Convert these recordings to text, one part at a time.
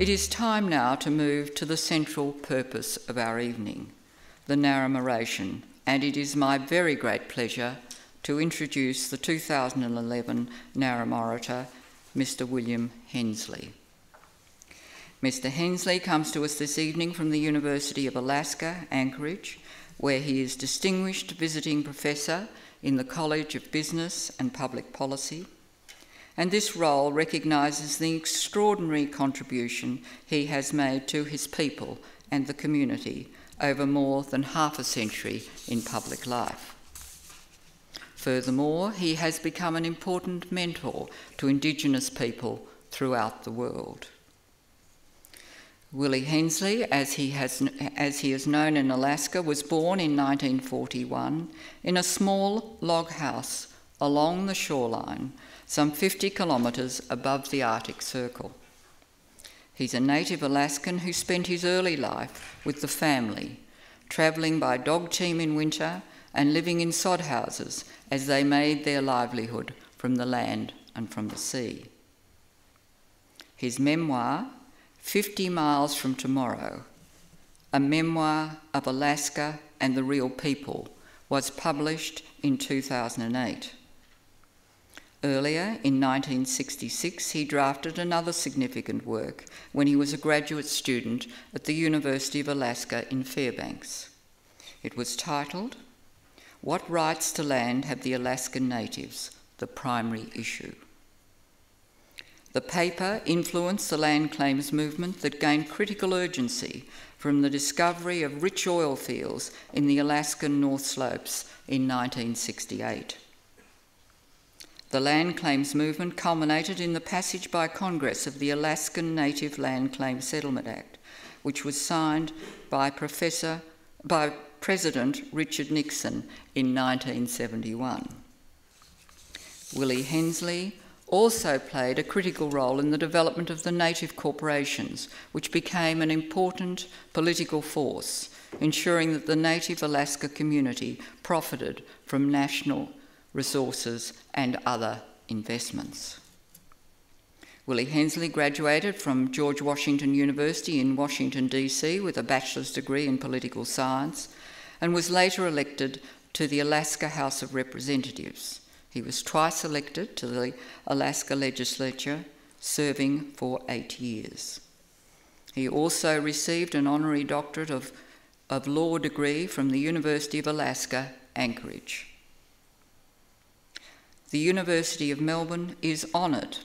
It is time now to move to the central purpose of our evening, the Narrm Oration, and it is my very great pleasure to introduce the 2011 Narrm Orator, Mr. William Hensley. Mr. Hensley comes to us this evening from the University of Alaska, Anchorage, where he is Distinguished Visiting Professor in the College of Business and Public Policy, and this role recognises the extraordinary contribution he has made to his people and the community over more than half a century in public life. Furthermore, he has become an important mentor to Indigenous people throughout the world. Willie Hensley, as he is known in Alaska, was born in 1941 in a small log house along the shoreline, some 50 kilometres above the Arctic Circle. He's a native Alaskan who spent his early life with the family, travelling by dog team in winter and living in sod houses as they made their livelihood from the land and from the sea. His memoir, 50 Miles from Tomorrow, a memoir of Alaska and the real people, was published in 2008. Earlier, in 1966, he drafted another significant work when he was a graduate student at the University of Alaska in Fairbanks. It was titled, "What Rights to Land Have the Alaskan Natives? The Primary Issue." The paper influenced the land claims movement that gained critical urgency from the discovery of rich oil fields in the Alaskan North Slopes in 1968. The land claims movement culminated in the passage by Congress of the Alaskan Native Land Claim Settlement Act, which was signed by President Richard Nixon in 1971. Willie Hensley also played a critical role in the development of the native corporations, which became an important political force, ensuring that the native Alaska community profited from national resources and other investments. Willie Hensley graduated from George Washington University in Washington, D.C. with a bachelor's degree in political science and was later elected to the Alaska House of Representatives. He was twice elected to the Alaska legislature, serving for 8 years. He also received an honorary doctorate of law degree from the University of Alaska, Anchorage. The University of Melbourne is honoured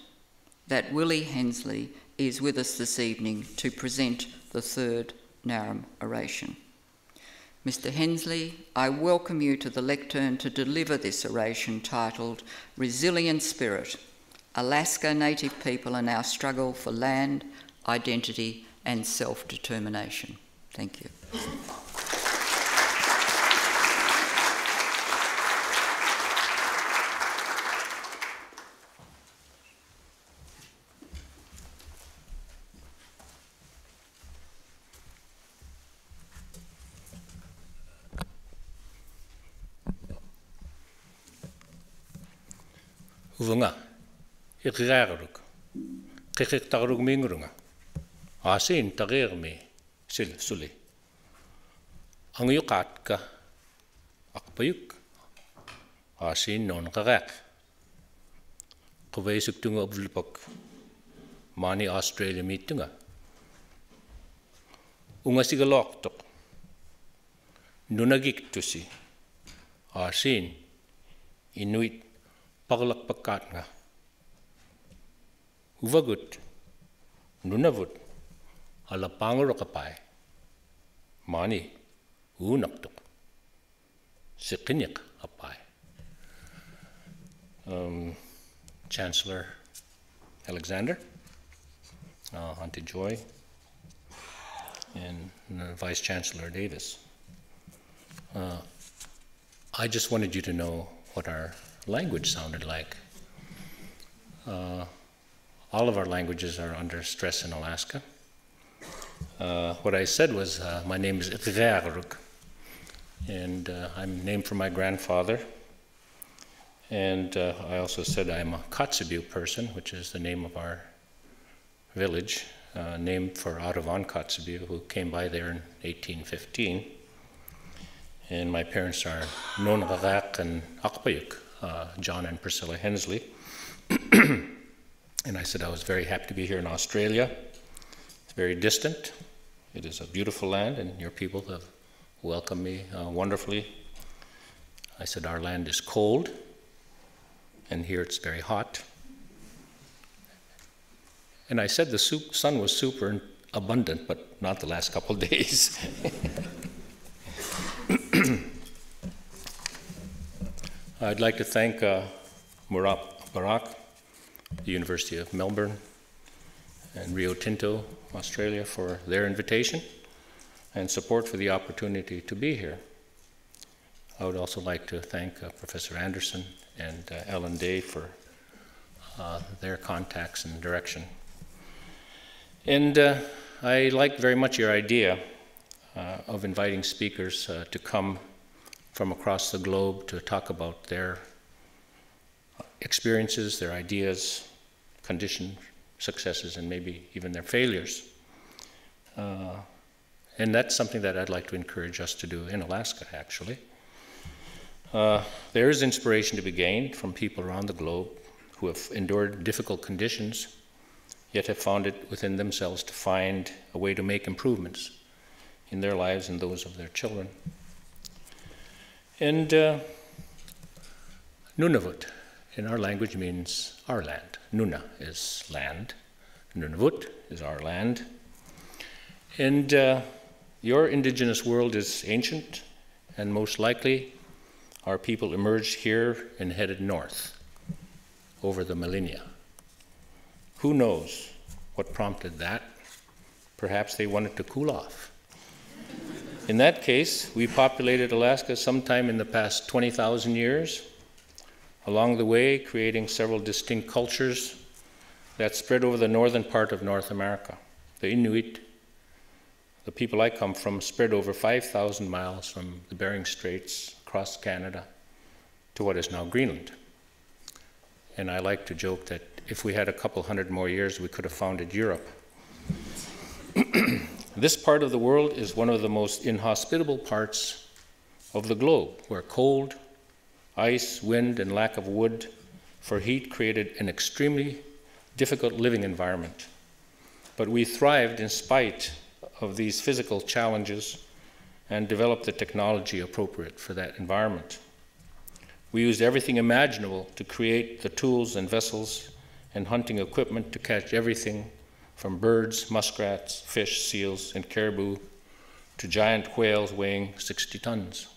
that Willie Hensley is with us this evening to present the third Narrm Oration. Mr. Hensley, I welcome you to the lectern to deliver this oration titled Resilient Spirit, Alaska Native People and Our Struggle for Land, Identity and Self-Determination. Thank you. Vunga, Iggiagruk, Kikiktarug Mingrunga, Asin Tarirmi, Suli, Angyukatka, Akpayuk, Asin non Garak, Kuvesuktunga Obvlipok, Mani Australia Mitunga, Ungasigaloktok, Nunagik Tusi, Asin, Inuit. Paglak pakat nga. Uvagut, nunavut, ala pangaro kapay. Mani, unaktuk. Sikinyak apay. Chancellor Alexander, Auntie Joy, and Vice Chancellor Davis. I just wanted you to know what our language sounded like. All of our languages are under stress in Alaska. What I said was, my name is Iggiagruk, and I'm named for my grandfather. And I also said I'm a Kotzebue person, which is the name of our village, named for Audubon Kotzebue, who came by there in 1815. And my parents are Narrm and Iggiagruk, John and Priscilla Hensley. And I said I was very happy to be here in Australia. It's very distant. It is a beautiful land, and your people have welcomed me wonderfully. I said our land is cold, and here it's very hot. And I said the sun was super abundant, but not the last couple of days. I'd like to thank Barak, the University of Melbourne, and Rio Tinto, Australia, for their invitation and support for the opportunity to be here. I would also like to thank Professor Anderson and Ellen Day for their contacts and direction. And I like very much your idea of inviting speakers to come from across the globe to talk about their experiences, their ideas, conditions, successes, and maybe even their failures. And that's something that I'd like to encourage us to do in Alaska, actually. There is inspiration to be gained from people around the globe who have endured difficult conditions, yet have found it within themselves to find a way to make improvements in their lives and those of their children. And Nunavut in our language means our land. Nuna is land. Nunavut is our land. And your indigenous world is ancient, and most likely our people emerged here and headed north over the millennia. Who knows what prompted that? Perhaps they wanted to cool off. In that case, we populated Alaska sometime in the past 20,000 years, along the way creating several distinct cultures that spread over the northern part of North America. The Inuit, the people I come from, spread over 5,000 miles from the Bering Straits across Canada to what is now Greenland. And I like to joke that if we had a couple hundred more years, we could have founded Europe. This part of the world is one of the most inhospitable parts of the globe, where cold, ice, wind, and lack of wood for heat created an extremely difficult living environment. But we thrived in spite of these physical challenges and developed the technology appropriate for that environment. We used everything imaginable to create the tools and vessels and hunting equipment to catch everything from birds, muskrats, fish, seals, and caribou to giant whales weighing 60 tons.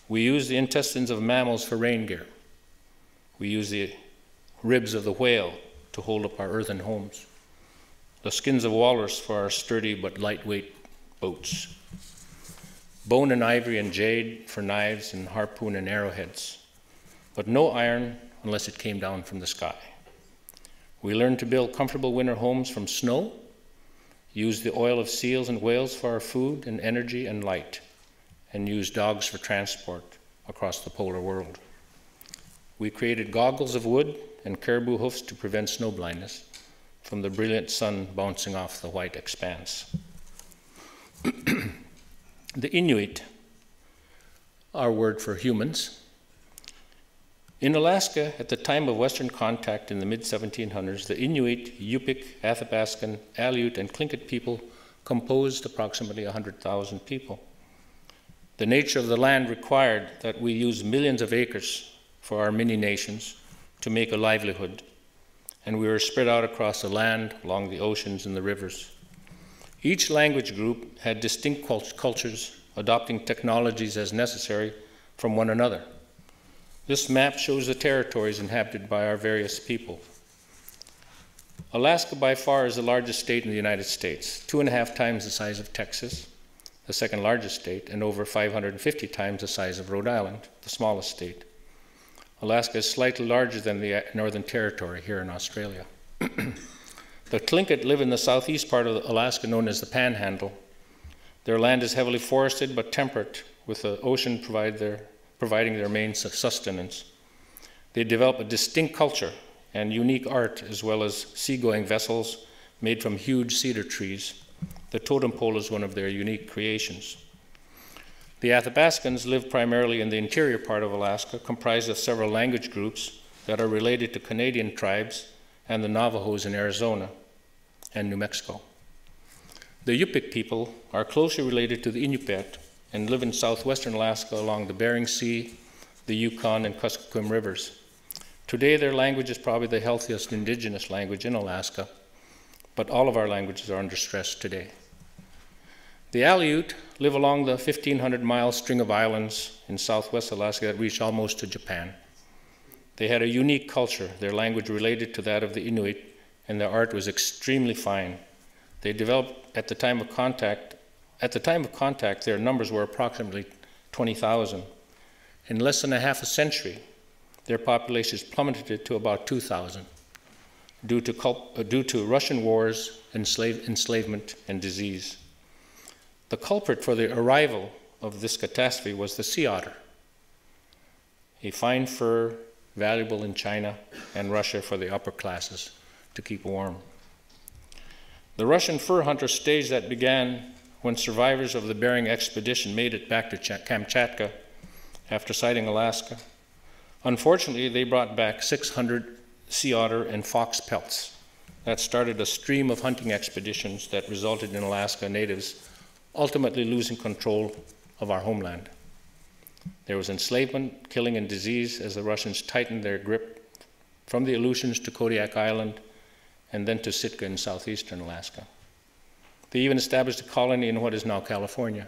We used the intestines of mammals for rain gear. We used the ribs of the whale to hold up our earthen homes, the skins of walrus for our sturdy but lightweight boats, bone and ivory and jade for knives and harpoon and arrowheads, but no iron unless it came down from the sky. We learned to build comfortable winter homes from snow, used the oil of seals and whales for our food and energy and light, and used dogs for transport across the polar world. We created goggles of wood and caribou hoofs to prevent snow blindness from the brilliant sun bouncing off the white expanse. The Inuit, our word for humans. In Alaska, at the time of Western contact in the mid-1700s, the Inuit, Yupik, Athabaskan, Aleut, and Tlingit people composed approximately 100,000 people. The nature of the land required that we use millions of acres for our mini-nations to make a livelihood, and we were spread out across the land, along the oceans and the rivers. Each language group had distinct cultures, adopting technologies as necessary from one another. This map shows the territories inhabited by our various people. Alaska by far is the largest state in the United States, 2.5 times the size of Texas, the second largest state, and over 550 times the size of Rhode Island, the smallest state. Alaska is slightly larger than the Northern Territory here in Australia. The Tlingit live in the southeast part of Alaska known as the Panhandle. Their land is heavily forested but temperate, with the ocean providing their main sustenance. They develop a distinct culture and unique art, as well as seagoing vessels, made from huge cedar trees. The totem pole is one of their unique creations. The Athabascans live primarily in the interior part of Alaska, comprised of several language groups that are related to Canadian tribes and the Navajos in Arizona and New Mexico. The Yupik people are closely related to the Inupiat and live in southwestern Alaska along the Bering Sea, the Yukon, and Kuskokwim rivers. Today, their language is probably the healthiest indigenous language in Alaska, but all of our languages are under stress today. The Aleut live along the 1,500-mile string of islands in southwest Alaska that reach almost to Japan. They had a unique culture, their language related to that of the Inuit, and their art was extremely fine. They developed at the time of contact. At the time of contact, their numbers were approximately 20,000. In less than a half a century, their populations plummeted to about 2,000 due to Russian wars, enslavement, and disease. The culprit for the arrival of this catastrophe was the sea otter, a fine fur valuable in China and Russia for the upper classes to keep warm. The Russian fur hunter stage that began when survivors of the Bering expedition made it back to Kamchatka after sighting Alaska. Unfortunately, they brought back 600 sea otter and fox pelts. That started a stream of hunting expeditions that resulted in Alaska natives ultimately losing control of our homeland. There was enslavement, killing, and disease as the Russians tightened their grip from the Aleutians to Kodiak Island and then to Sitka in southeastern Alaska. They even established a colony in what is now California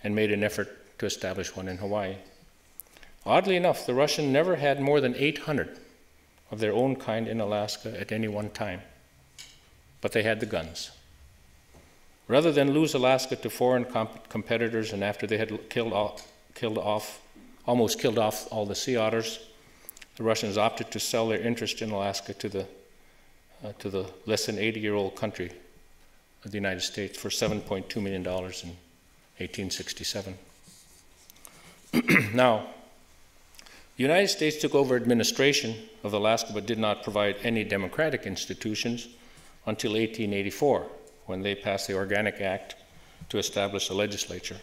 and made an effort to establish one in Hawaii. Oddly enough, the Russians never had more than 800 of their own kind in Alaska at any one time, but they had the guns. Rather than lose Alaska to foreign competitors, and after they had almost killed off all the sea otters, the Russians opted to sell their interest in Alaska to the less than 80-year-old country of the United States for $7.2 million in 1867. Now, the United States took over administration of Alaska but did not provide any democratic institutions until 1884, when they passed the Organic Act to establish a legislature,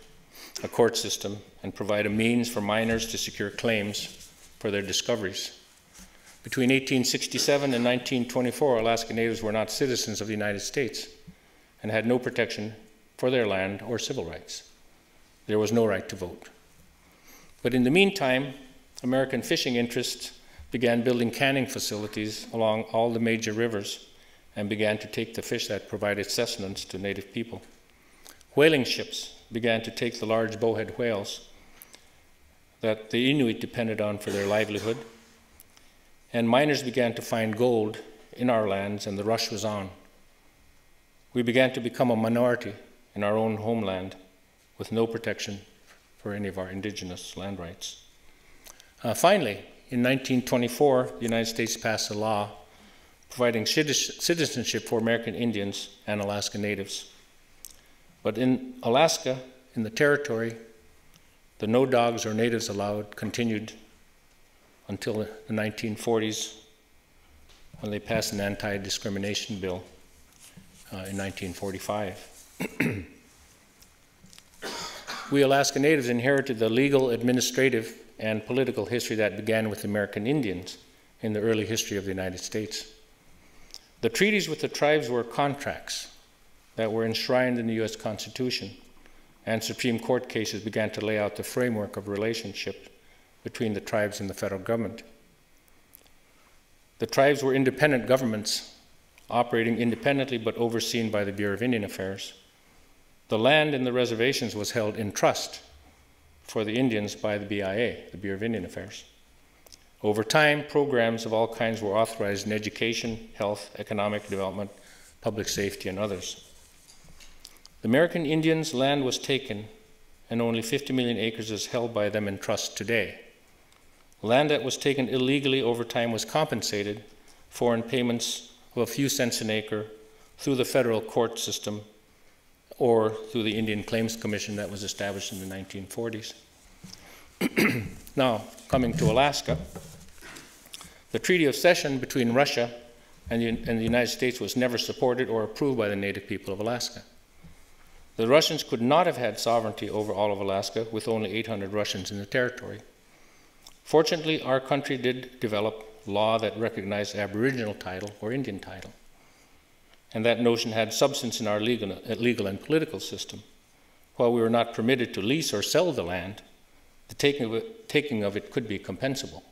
a court system, and provide a means for miners to secure claims for their discoveries. Between 1867 and 1924, Alaska Natives were not citizens of the United States and had no protection for their land or civil rights. There was no right to vote. But in the meantime, American fishing interests began building canning facilities along all the major rivers and began to take the fish that provided sustenance to native people. Whaling ships began to take the large bowhead whales that the Inuit depended on for their livelihood, and miners began to find gold in our lands, and the rush was on. We began to become a minority in our own homeland with no protection for any of our indigenous land rights. Finally, in 1924, the United States passed a law providing citizenship for American Indians and Alaska Natives. But in Alaska, in the territory, the no dogs or natives allowed continued until the 1940s, when they passed an anti-discrimination bill in 1945. We Alaska Natives inherited the legal, administrative, and political history that began with American Indians in the early history of the United States. The treaties with the tribes were contracts that were enshrined in the U.S. Constitution, and Supreme Court cases began to lay out the framework of relationship between the tribes and the federal government. The tribes were independent governments operating independently but overseen by the Bureau of Indian Affairs. The land in the reservations was held in trust for the Indians by the BIA, the Bureau of Indian Affairs. Over time, programs of all kinds were authorized in education, health, economic development, public safety, and others. The American Indians' land was taken, and only 50 million acres is held by them in trust today. Land that was taken illegally over time was compensated for in payments of a few cents an acre through the federal court system or through the Indian Claims Commission that was established in the 1940s. Now, coming to Alaska, the Treaty of Cession between Russia and the United States was never supported or approved by the native people of Alaska. The Russians could not have had sovereignty over all of Alaska with only 800 Russians in the territory. Fortunately, our country did develop law that recognized Aboriginal title or Indian title, and that notion had substance in our legal and political system. While we were not permitted to lease or sell the land, the taking of it could be compensable.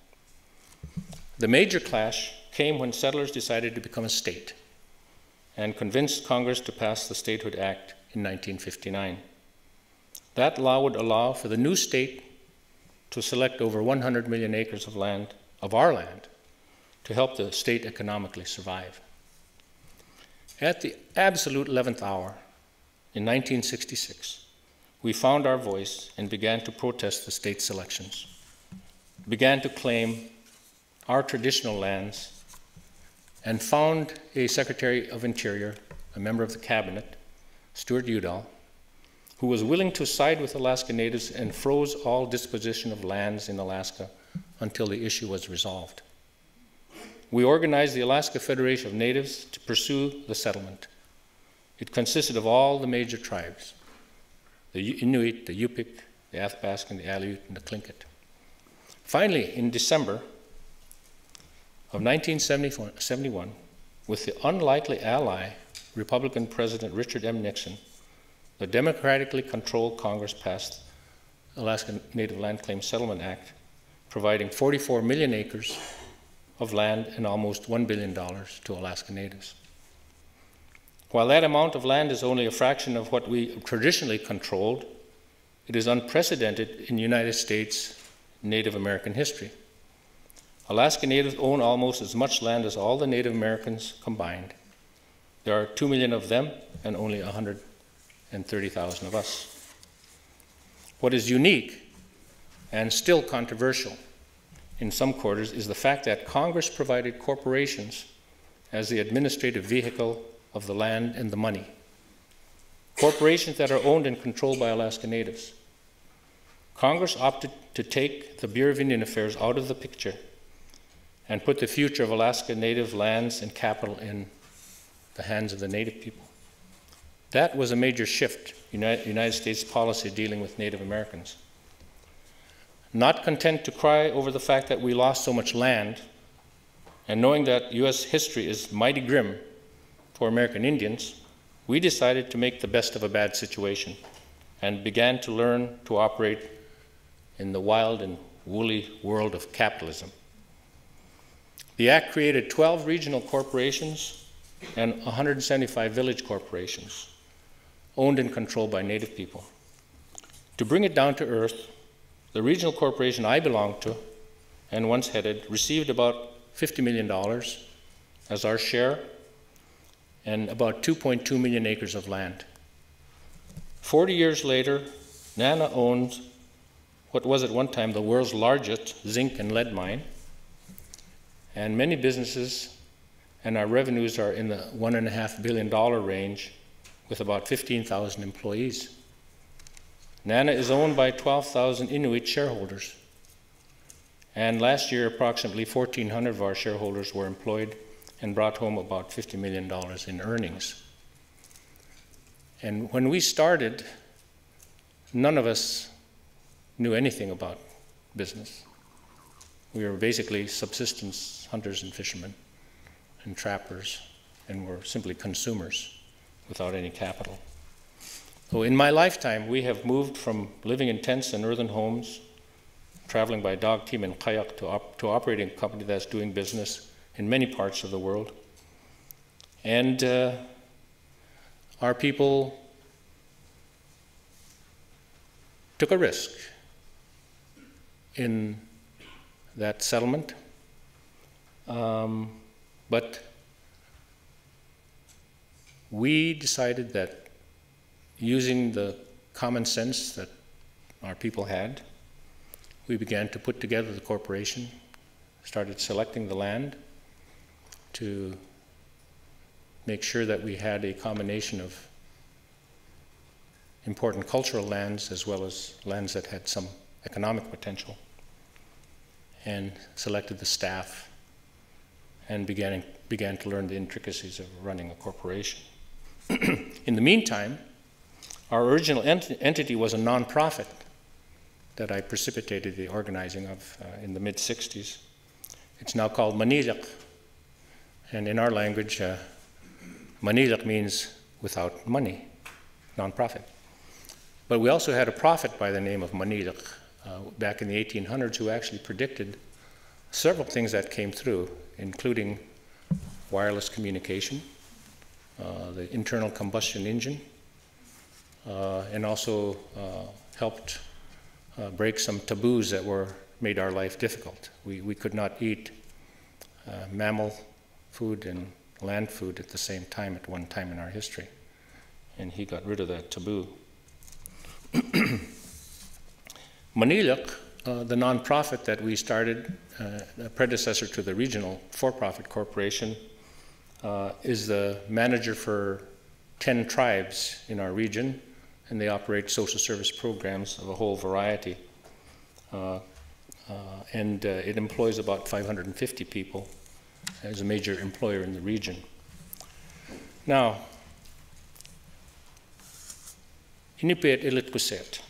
The major clash came when settlers decided to become a state and convinced Congress to pass the Statehood Act in 1959. That law would allow for the new state to select over 100 million acres of land, of our land, to help the state economically survive. At the absolute 11th hour, in 1966, we found our voice and began to protest the state selections, began to claim our traditional lands, and found a Secretary of Interior, a member of the cabinet, Stuart Udall, who was willing to side with Alaska Natives and froze all disposition of lands in Alaska until the issue was resolved. We organized the Alaska Federation of Natives to pursue the settlement. It consisted of all the major tribes, the Inuit, the Yupik, the Athabaskan, the Aleut, and the Tlingit. Finally, in December of 1971, with the unlikely ally, Republican President Richard M. Nixon, the democratically controlled Congress passed the Alaska Native Land Claims Settlement Act, providing 44 million acres of land and almost $1 billion to Alaska Natives. While that amount of land is only a fraction of what we traditionally controlled, it is unprecedented in United States Native American history. Alaska Natives own almost as much land as all the Native Americans combined. There are 2 million of them and only 130,000 of us. What is unique and still controversial in some quarters is the fact that Congress provided corporations as the administrative vehicle of the land and the money. Corporations that are owned and controlled by Alaska Natives. Congress opted to take the Bureau of Indian Affairs out of the picture and put the future of Alaska Native lands and capital in the hands of the Native people. That was a major shift in United States policy dealing with Native Americans. Not content to cry over the fact that we lost so much land, and knowing that US history is mighty grim for American Indians, we decided to make the best of a bad situation and began to learn to operate in the wild and woolly world of capitalism. The Act created 12 regional corporations and 175 village corporations, owned and controlled by Native people. To bring it down to earth, the regional corporation I belonged to and once headed received about $50 million as our share and about 2.2 million acres of land. 40 years later, NANA owns what was at one time the world's largest zinc and lead mine, and many businesses, and our revenues are in the $1.5 billion range with about 15,000 employees. NANA is owned by 12,000 Inuit shareholders, and last year approximately 1,400 of our shareholders were employed and brought home about $50 million in earnings. And when we started, none of us knew anything about business. We were basically subsistence hunters and fishermen and trappers, and were simply consumers without any capital. So in my lifetime, we have moved from living in tents and earthen homes, traveling by dog team and kayak to operating a company that's doing business in many parts of the world. And our people took a risk in that settlement, but we decided that using the common sense that our people had, we began to put together the corporation, started selecting the land to make sure that we had a combination of important cultural lands as well as lands that had some economic potential, and selected the staff and began to learn the intricacies of running a corporation. In the meantime, our original entity was a non-profit that I precipitated the organizing of in the mid-60s. It's now called Manilak, and in our language, Manilak means without money, non-profit. But we also had a prophet by the name of Manilak back in the 1800s who actually predicted several things that came through, including wireless communication, the internal combustion engine, and also helped break some taboos that made our life difficult. We could not eat mammal food and land food at the same time at one time in our history, and he got rid of that taboo. Manilak, the nonprofit that we started, a predecessor to the regional for-profit corporation, is the manager for 10 tribes in our region, and they operate social service programs of a whole variety. It employs about 550 people as a major employer in the region. Now, Inipet Ilit Kuset.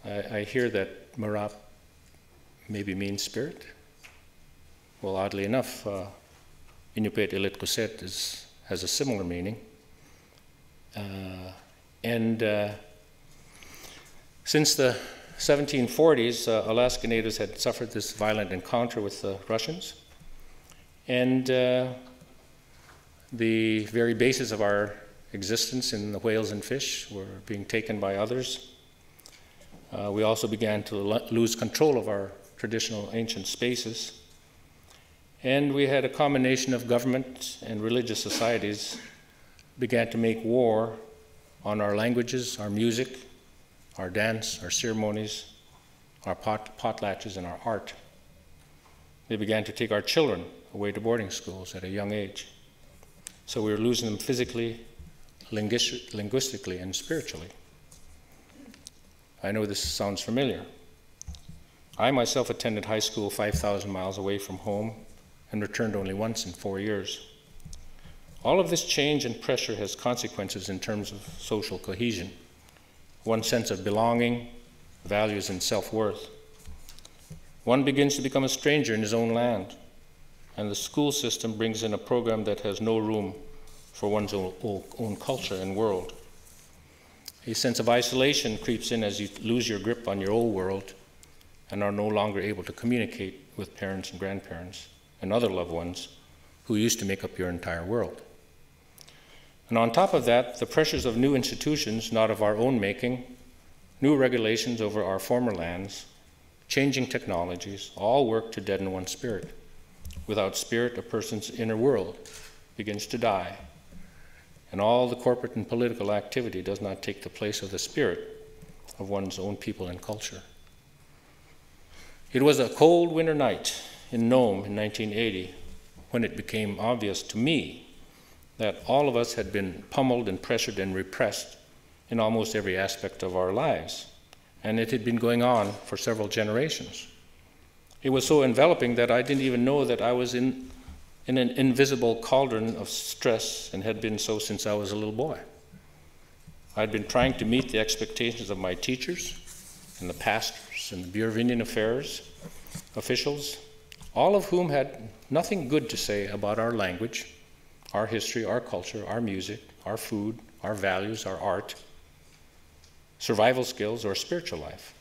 I hear that Marap maybe means spirit. Well, oddly enough, Inipet Ilit Kuset has a similar meaning. Since the 1740s, Alaska Natives had suffered this violent encounter with the Russians. And the very basis of our existence in the whales and fish were being taken by others. We also began to lose control of our traditional ancient spaces. And we had a combination of government and religious societies began to make war on our languages, our music, our dance, our ceremonies, our potlatches, and our art. They began to take our children away to boarding schools at a young age. So we were losing them physically, linguistically, and spiritually. I know this sounds familiar. I myself attended high school 5,000 miles away from home and returned only once in 4 years. All of this change and pressure has consequences in terms of social cohesion, one's sense of belonging, values, and self-worth. One begins to become a stranger in his own land, and the school system brings in a program that has no room for one's own culture and world. A sense of isolation creeps in as you lose your grip on your old world and are no longer able to communicate with parents and grandparents and other loved ones who used to make up your entire world. And on top of that, the pressures of new institutions, not of our own making, new regulations over our former lands, changing technologies, all work to deaden one's spirit. Without spirit, a person's inner world begins to die, and all the corporate and political activity does not take the place of the spirit of one's own people and culture. It was a cold winter night in Nome in 1980 when it became obvious to me that all of us had been pummeled and pressured and repressed in almost every aspect of our lives, and it had been going on for several generations. It was so enveloping that I didn't even know that I was in an invisible cauldron of stress and had been so since I was a little boy. I'd been trying to meet the expectations of my teachers and the pastors and the Bureau of Indian Affairs officials, all of whom had nothing good to say about our language, our history, our culture, our music, our food, our values, our art, survival skills, or spiritual life.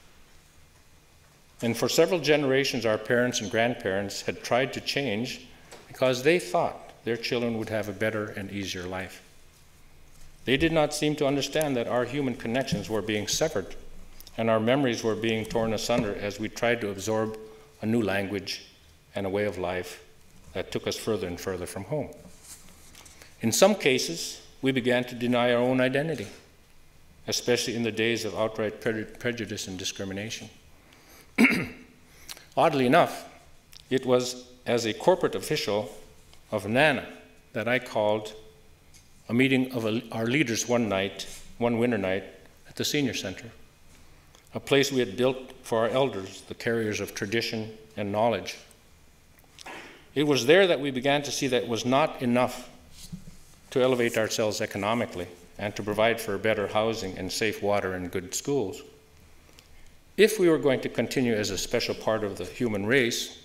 And for several generations, our parents and grandparents had tried to change because they thought their children would have a better and easier life. They did not seem to understand that our human connections were being severed and our memories were being torn asunder as we tried to absorb a new language and a way of life that took us further and further from home. In some cases, we began to deny our own identity, especially in the days of outright prejudice and discrimination. Oddly enough, it was as a corporate official of NANA that I called a meeting of our leaders one winter night at the senior center, a place we had built for our elders, the carriers of tradition and knowledge, It was there that we began to see that it was not enough to elevate ourselves economically and to provide for better housing and safe water and good schools. If we were going to continue as a special part of the human race,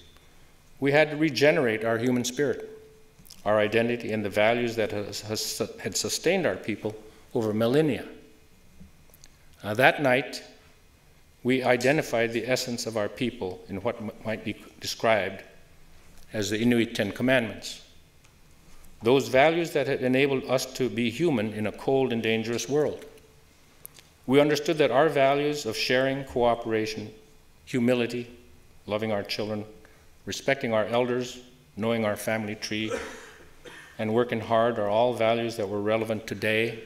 we had to regenerate our human spirit, our identity, and the values that had sustained our people over millennia. That night, we identified the essence of our people in what might be described as the Inuit 10 Commandments. Those values that had enabled us to be human in a cold and dangerous world. We understood that our values of sharing, cooperation, humility, loving our children, respecting our elders, knowing our family tree, and working hard are all values that were relevant today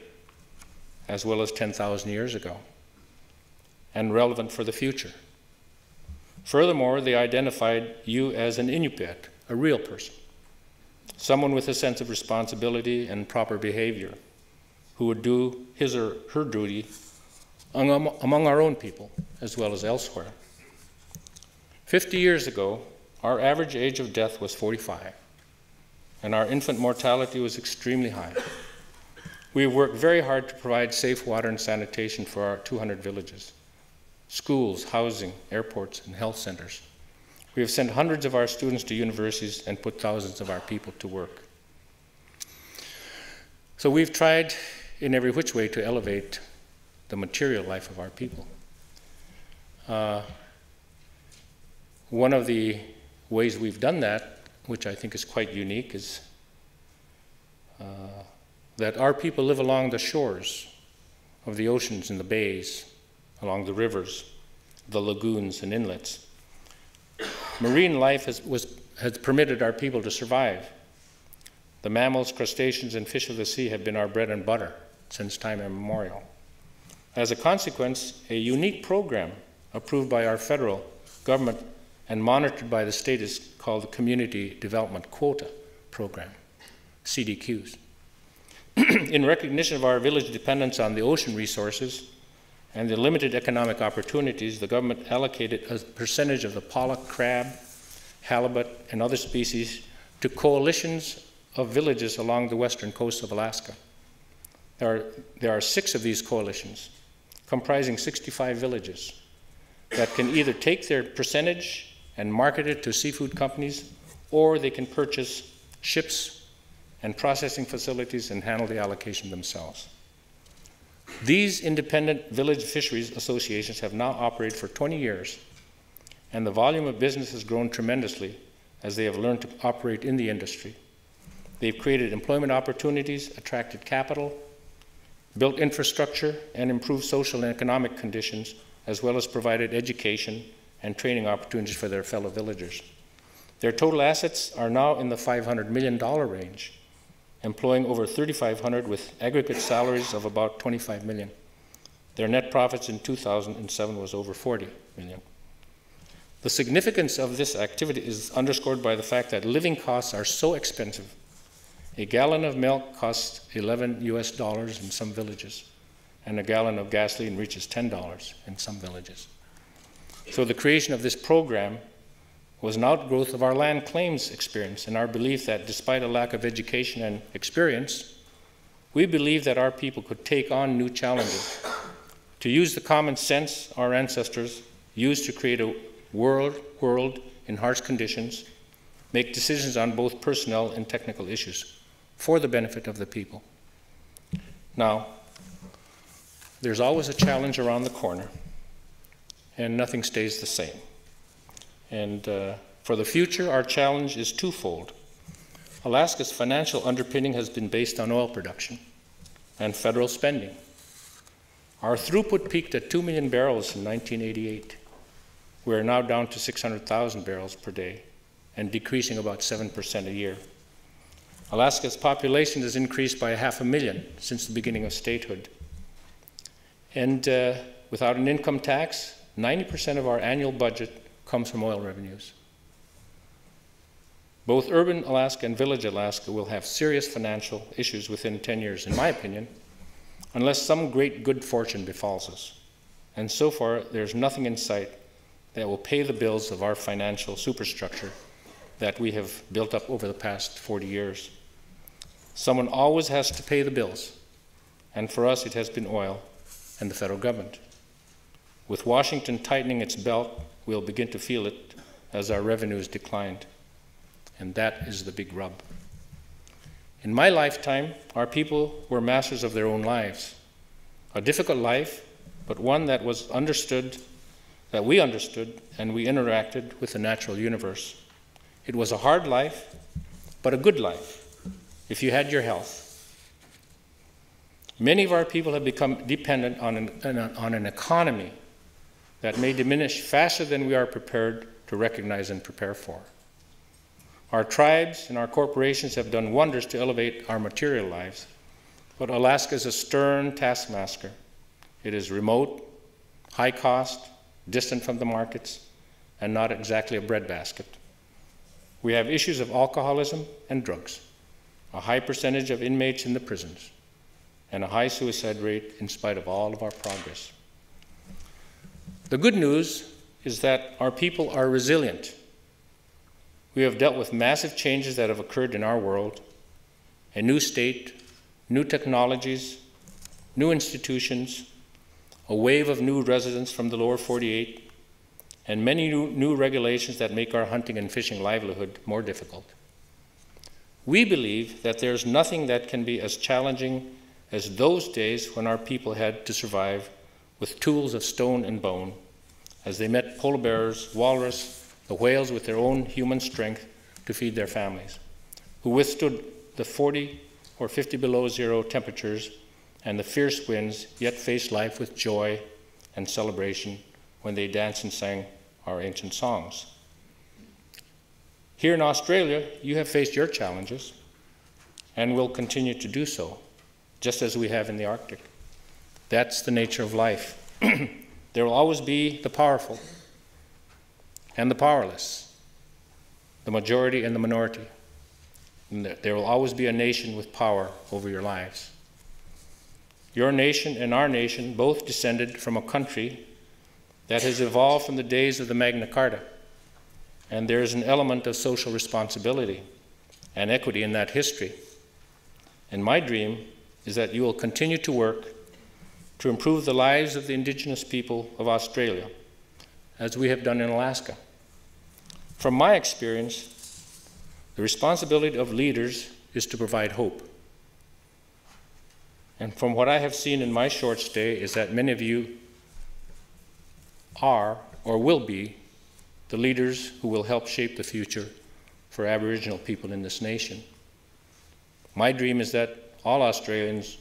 as well as 10,000 years ago, and relevant for the future. Furthermore, they identified you as an Inupiat, a real person, someone with a sense of responsibility and proper behavior, who would do his or her duty among our own people as well as elsewhere. 50 years ago, our average age of death was 45, and our infant mortality was extremely high. We have worked very hard to provide safe water and sanitation for our 200 villages, schools, housing, airports, and health centers. We have sent hundreds of our students to universities and put thousands of our people to work. So we've tried in every which way to elevate the material life of our people. One of the ways we've done that, which I think is quite unique, is that our people live along the shores of the oceans and the bays, along the rivers, the lagoons and inlets. Marine life has permitted our people to survive. The mammals, crustaceans, and fish of the sea have been our bread and butter since time immemorial. As a consequence, a unique program approved by our federal government and monitored by the state is called the Community Development Quota Program, CDQs. In recognition of our village dependence on the ocean resources and the limited economic opportunities, the government allocated a percentage of the pollock, crab, halibut, and other species to coalitions of villages along the western coast of Alaska. There are 6 of these coalitions, comprising 65 villages, that can either take their percentage and market it to seafood companies, or they can purchase ships and processing facilities and handle the allocation themselves. These independent village fisheries associations have now operated for 20 years, and the volume of business has grown tremendously as they have learned to operate in the industry. They've created employment opportunities, attracted capital, built infrastructure, and improved social and economic conditions, as well as provided education and training opportunities for their fellow villagers. Their total assets are now in the $500 million range, employing over 3,500 with aggregate salaries of about 25 million. Their net profits in 2007 was over 40 million. The significance of this activity is underscored by the fact that living costs are so expensive. A gallon of milk costs $11 in some villages, and a gallon of gasoline reaches $10 in some villages. So the creation of this program was an outgrowth of our land claims experience and our belief that despite a lack of education and experience, we believe that our people could take on new challenges, to use the common sense our ancestors used to create a world in harsh conditions, make decisions on both personnel and technical issues for the benefit of the people. Now, there's always a challenge around the corner, and nothing stays the same. And for the future, our challenge is twofold. Alaska's financial underpinning has been based on oil production and federal spending. Our throughput peaked at 2 million barrels in 1988. We are now down to 600,000 barrels per day and decreasing about 7% a year. Alaska's population has increased by 500,000 since the beginning of statehood. And without an income tax, 90% of our annual budget comes from oil revenues. Both urban Alaska and village Alaska will have serious financial issues within 10 years, in my opinion, unless some great good fortune befalls us. And so far, there's nothing in sight that will pay the bills of our financial superstructure that we have built up over the past 40 years. Someone always has to pay the bills, and for us it has been oil and the federal government. With Washington tightening its belt, we'll begin to feel it as our revenues declined, and that is the big rub. In my lifetime, our people were masters of their own lives. A difficult life, but one that was understood, that we understood, and we interacted with the natural universe. It was a hard life, but a good life, if you had your health. Many of our people have become dependent on an economy that may diminish faster than we are prepared to recognize and prepare for. Our tribes and our corporations have done wonders to elevate our material lives, but Alaska is a stern taskmaster. It is remote, high cost, distant from the markets, and not exactly a breadbasket. We have issues of alcoholism and drugs, a high percentage of inmates in the prisons, and a high suicide rate in spite of all of our progress. The good news is that our people are resilient. We have dealt with massive changes that have occurred in our world, a new state, new technologies, new institutions, a wave of new residents from the lower 48, and many new regulations that make our hunting and fishing livelihood more difficult. We believe that there's nothing that can be as challenging as those days when our people had to survive with tools of stone and bone, as they met polar bears, walrus, the whales with their own human strength to feed their families, who withstood the 40 or 50 below zero temperatures and the fierce winds, yet faced life with joy and celebration when they danced and sang our ancient songs. Here in Australia, you have faced your challenges and will continue to do so, just as we have in the Arctic. That's the nature of life. There will always be the powerful and the powerless, the majority and the minority. And there will always be a nation with power over your lives. Your nation and our nation both descended from a country that has evolved from the days of the Magna Carta, and there is an element of social responsibility and equity in that history. And my dream is that you will continue to work to improve the lives of the Indigenous people of Australia, as we have done in Alaska. From my experience, the responsibility of leaders is to provide hope. And from what I have seen in my short stay is that many of you are or will be the leaders who will help shape the future for Aboriginal people in this nation. My dream is that all Australians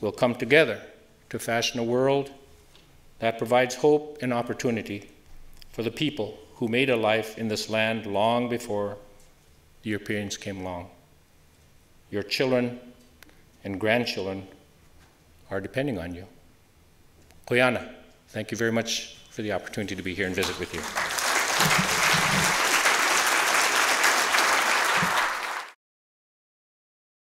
will come together to fashion a world that provides hope and opportunity for the people who made a life in this land long before the Europeans came along. Your children and grandchildren are depending on you. Koyana, thank you very much for the opportunity to be here and visit with you.